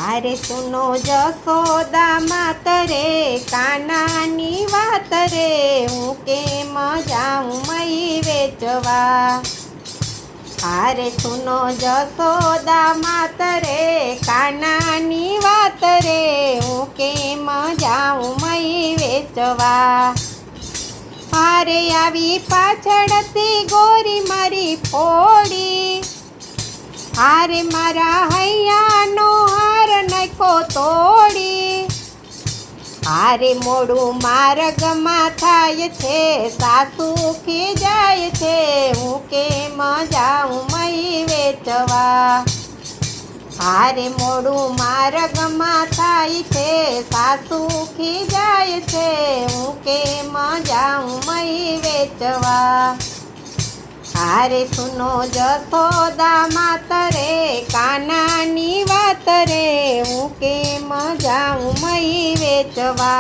अरे सुनो जसोदा मात रे कानानी वात रे हूँ केम जाऊँ मई वेचवा। अरे सुनो जसोदा मात रे कानानी वात रे हूँ केम जाऊँ मई वेचवा। अरे आवी पाछळथी गोरी मारी फोड़ी अरे मारा हैयानो हार नको तोड़ी। अरे मोड़ू मार्गमां थाय छे सासू खीजाय छे हूँ केम जाऊँ मई वेचवा। अरे मोड़ू मार्गमां थाय छे सासू खीजाय छे हूँ केम जाऊँ मई वेचवा। अरे सुनो जसोदा मात रे कानानी वात रे हूँ केम जाऊँ मई वेचवा।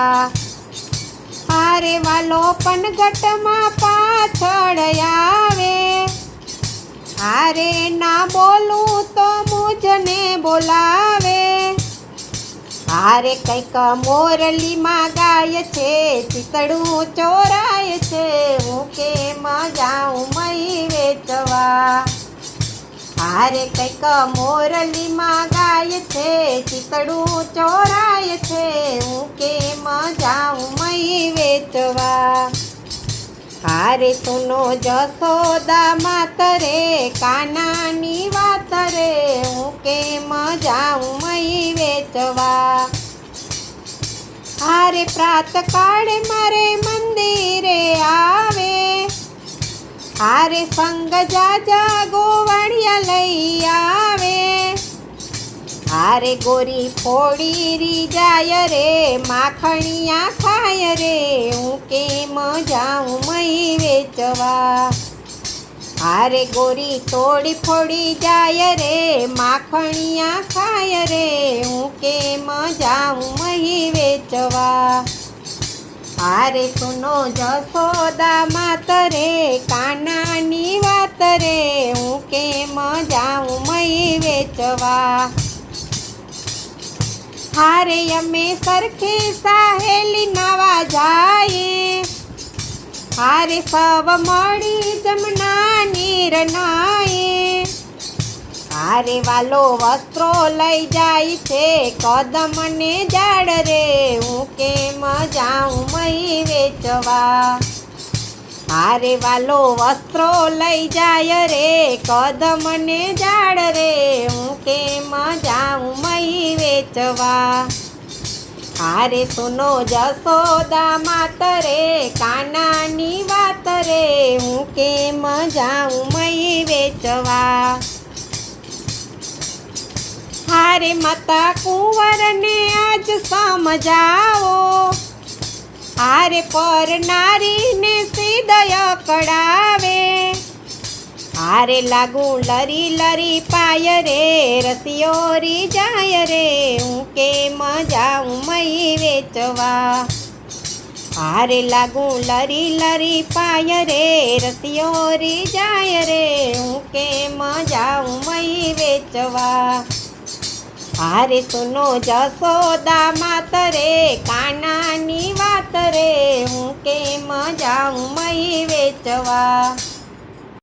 अरे वालो पनघटमां पाछळ आवे अरे ना बोलूं तो मुझने बोलावे। अरे कंईक मोरली मां गाय छे चीतड़ू चोराय छे हूँ केम जाऊँ मई वेचवा। अरे कंईक मोरली मां गाय छे चीतड़ू चोराय छे हूँ केम जाऊँ मई वेचवा। अरे सुनो जसोदा मात रे कानानी वात रे हूँ केम जाऊँ मई वेचवा। अरे प्रात काळे मारे मंदिरे आवे अरे संग जाजा गोवाड़िया लई आवे। अरे गोरी फोड़ी री जाय रे माखणिया खाय रे हूँ केम जाऊँ मई वेचवा। अरे गोरी तोड़ी फोड़ी जाय रे माखणिया खाय रे हूँ केम जाऊँ मई वेचवा। अरे सुनो जसोदा मात रे कानानी वात रे हूँ केम जाऊँ मई वेचवा। हारे अमे सरखी सहेली नवा जाए हारे सब मળી जमना नीर नाए। हारे वालो वस्त्रो लई जाय छे कदम ने झाड़ रे हूँ केम जाऊँ मई वेचवा। हारे वालो वस्त्रो लई जाय रे कदम ने झाड़ रे हूँ केम जाऊँ मई वेचवा। अरे सुनो जसोदा मात रे कानानी वात रे हूँ केम जाऊँ मई वेचवा। हारे माता कुंवर ने आज समझाओ हारे पर नारी ने हृदय कड़ावे। हारे लागू लरी लरी पाय रे रसियोरी जाय रे हूँ केम जाऊँ मई वेचवा। हारे लागू लरी लरी पाय रे रसियोरी जाय रे हूँ केम जाऊँ मई वेचवा। हारे सुनो जसोदा मात रे कानानी वात रे हूँ केम जाऊँ मई वेचवा।